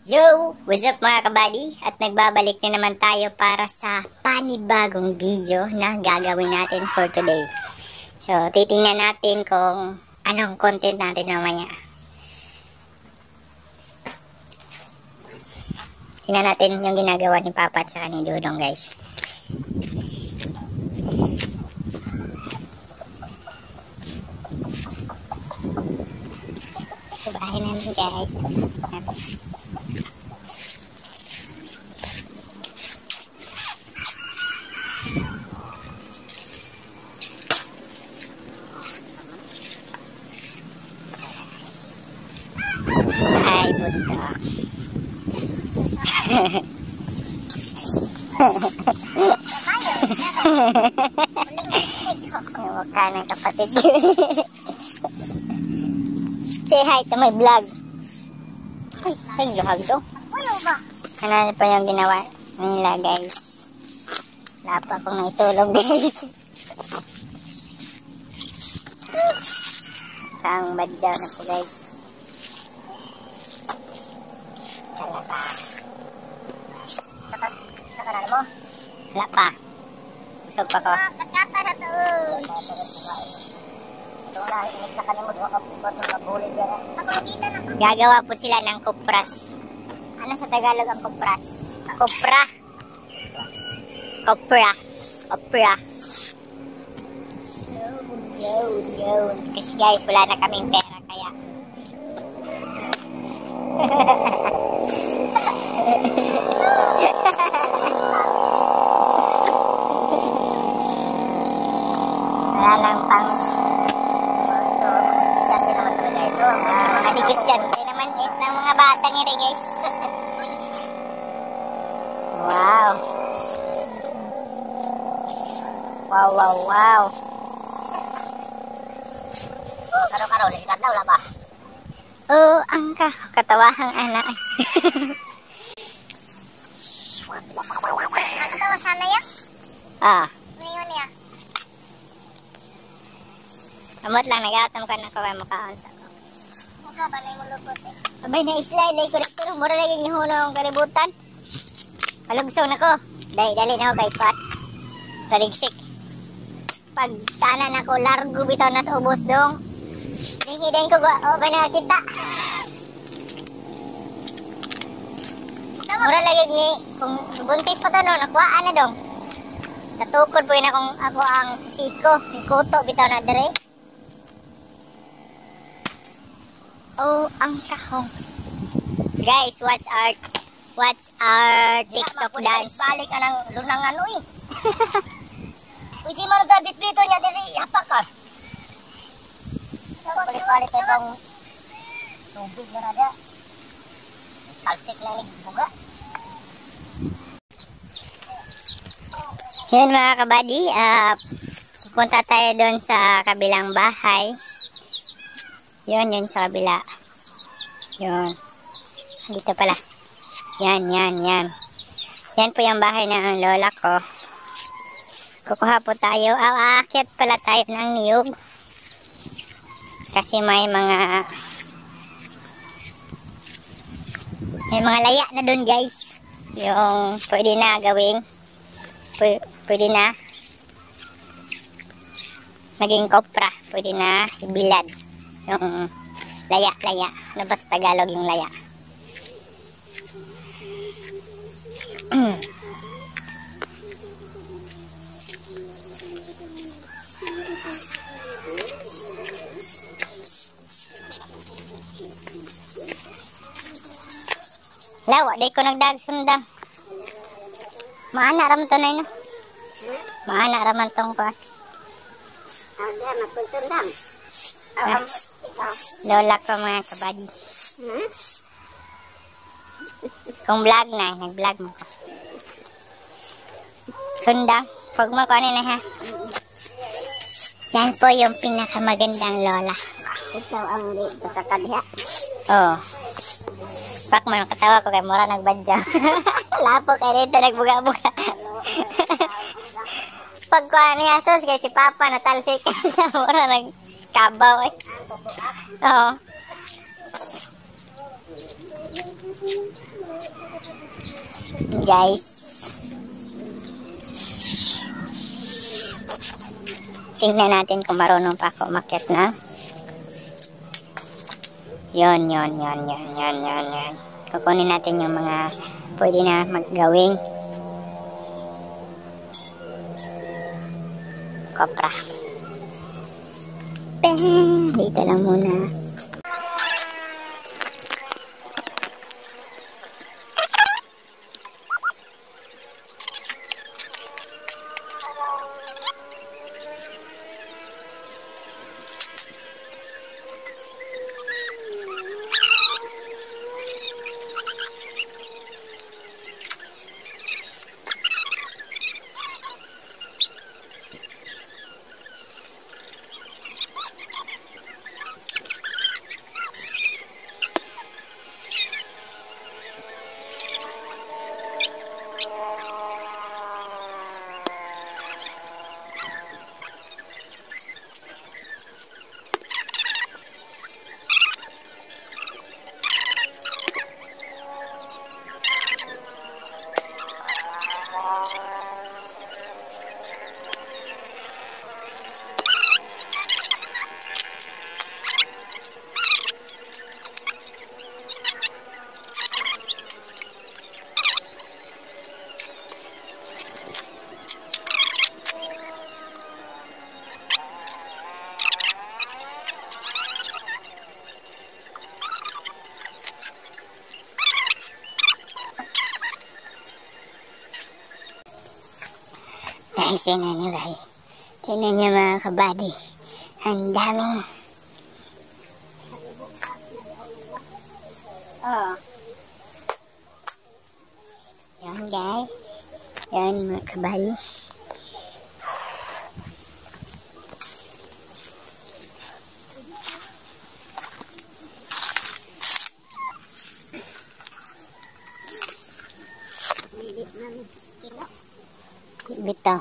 Yo! What's up mga kabady? At nagbabalik na naman tayo para sa panibagong video na gagawin natin for today. So, titingnan natin kung anong content natin mamaya. Tingnan natin yung ginagawa ni Papa at saka ni Dudong, guys. So, bahay namin, guys. Ay, buto. Huwag ka ng kapatid. Say hi to my vlog. Ay, luhag to. Ano pa yung ginawa nila, guys? Wala pa akong naitulog, guys. Kang badyaw na po, guys. Kalapa. Sa kanal mo? Wala pa. Busog pa ko. Kakata na to. Gagawa po sila ng kupras. Ano sa Tagalog ang kupras? Kupra. Kupra. Kupra. Yun. Kasi guys, wala na kaming pera kaya. Wala lang pang negosyante naman talaga ito. Mga negosyante naman ng mga bata nyo rin, guys. Wow. Wow. Karo-karo, lisikat na, wala ba? Oo, ang katawahang anak. Nakatawa sana yan? Ngayon yan. Amot lang, nag-atam ka na kaway makaon sa ko. Mukha ba na yung mulupot eh? Abay, na-islay ko rin. Pero mura lagi nihuno akong kaributan. Palugsaw na ko. Dali na ako kay Pat. Taligsik. Pag tanan ako, largo bitaw na sa ubos dong. Hidayin ko, ba na kita? Mura lagi ni, kung buntis pa to no, nakuhaan na dong. Natukod po yun ako ang siko. Kuto bitaw na dere. Oh, ang kahong. Guys, what's our TikTok dance? Balik ka ng lunang ano eh. Pwede mo na bit-bito niya dere, yapak ka. Palit-palit itong tubig na nada. Talsik na nagbuga. Yun mga kabady, pupunta tayo doon sa kabilang bahay. Yun sa kabila. Yun. Dito pala. Yan. Yan po yung bahay ng lola ko. Kukuha po tayo. Aakyat pala tayo ng niyog. Kasi may mga laya na doon, guys. Yung pwede na gawing pwede na maging kopra. Pwede na ibilad. Yung laya. Labas Tagalog yung laya. Lawa, day ko nagdag sundang. Maana ram to na yun. Maana raman tong ko. Magpunsundang. Lola ko mga kabady. Kung vlog na, nag-vlog mo ko. Sundang. Pag mo ko na ha. Yan po yung pinakamagandang lola. Ito ang dito sa kadya. Oo. Pak man, katawa ko kay mura nagbadya. Lapo kay dito nagbuga-buga. Pag ko ni Asos kay si Papa natalsik. Mura nagkabaw eh. Oo. Guys, tingnan natin kung marunong pa ako umakyat na. Yon. Kukunin natin yung mga pwede na maggawing kopra. Dito lang muna. Guys, tingnan nyo guys. Tingnan nyo mga kabady. Ang daming. Oh. Yan guys. Yan mga kabady. Bitaw.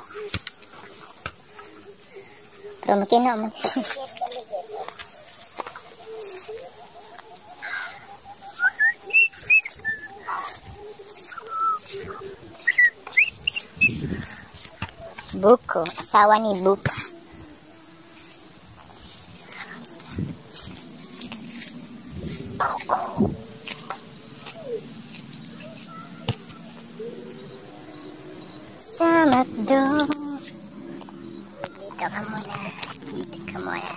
Pero makina man siya. Buko, asawa ni Buko. Sa McDo. Dito ka muna. Dito ka muna.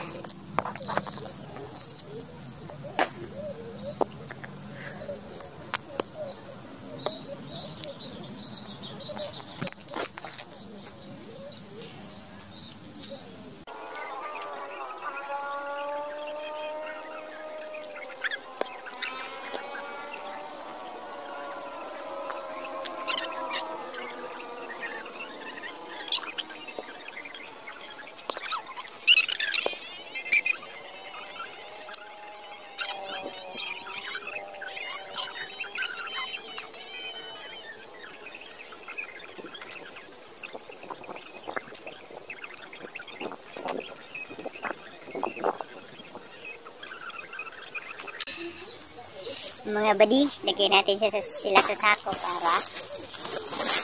Mga badi, lagay natin sila sa sako para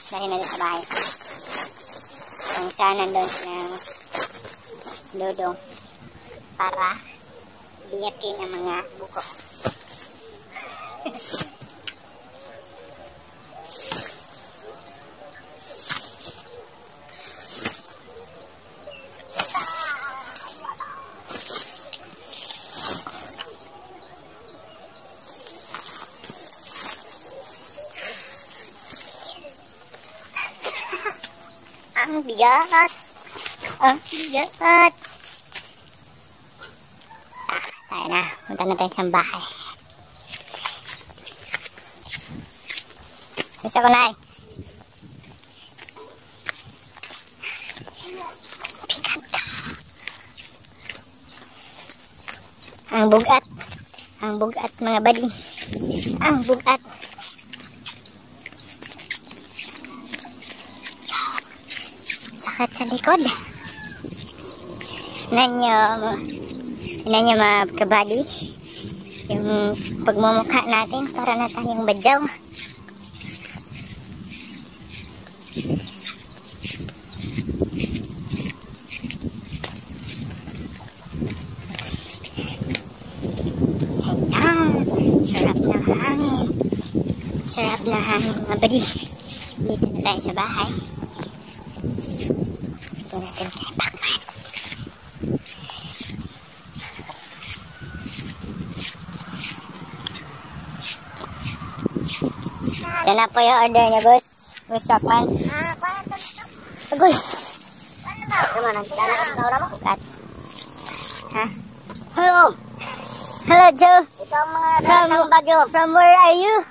dahil natin sa bahay. Kung saan nandun silang dodong para biyakin ang mga buko. Ang bigat. Ang bigat. Tayo na. Punta na tayo sa bahay. Gusto ko na eh. Bigat. Ang bugat. Ang bugat mga badi. Ang bugat. Sakit sa likod. Tignan nyo mga kabady. yung pagmumukha natin para na tayong badyaw. Sarap ng hangin. Sarap ng hangin mga buddy. Dito na tayo sa bahay. Dito natin kay Pacman. Yan na po yung order niya, boss. Boss Pacman. Agoy. Bukat. Ha? Hello. Hello, Joe. From where are you?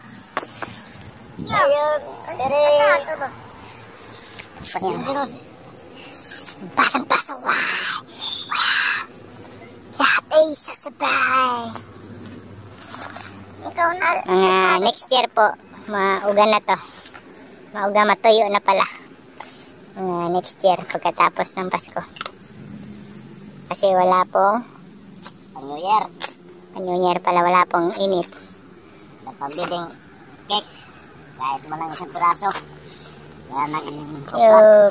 Batang pasaway. Lahat ay sasabay. Next year po, mauga na to. Mauga matuyo na pala. Next year, pagkatapos ng Pasko. Kasi wala pong New Year. New Year pala, wala pong init. Pambiding cake. Kahit mo lang isang piraso. Kaya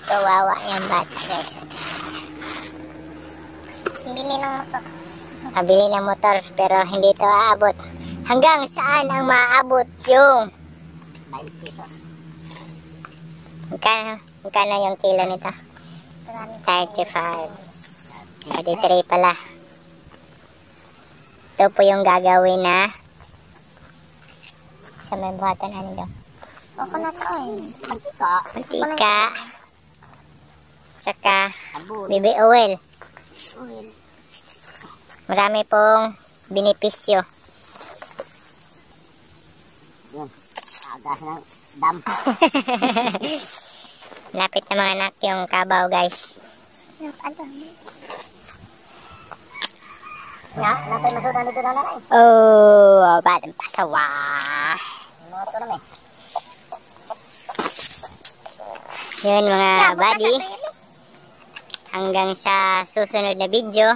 Kawawa yung bata, guys. bili ng motor. Kabili ng motor, pero hindi ito aabot. Hanggang saan ang maaabot yung 5 pesos. Magkano yung kilo nito? 35. 33 pala. Ito po yung gagawin na sa may buhatan ano daw? Coconut oil. Mantika. Saka baby oil. Marami pong benepisyo. Yun. Agas ng dam. Lapit na mga anak yung kabaw, guys. Napay masudan dito na lang. Oh, batang pasawa. Moto na may. Yun mga buddy. Hanggang sa susunod na video.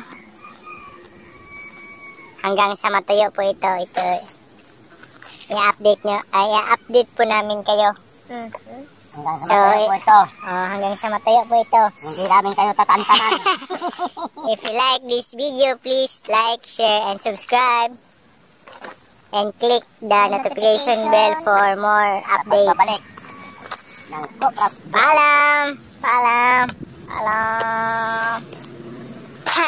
Hanggang sa matuyo po ito. I-update nyo. I-update po namin kayo. Hanggang sa matuyo po ito. Hanggang sa matuyo po ito. Hindi namin kayo tatantanan. If you like this video, please like, share, and subscribe. And click the notification bell for more updates. Babalik ng Copras. Paalam! Paalam! Paalam!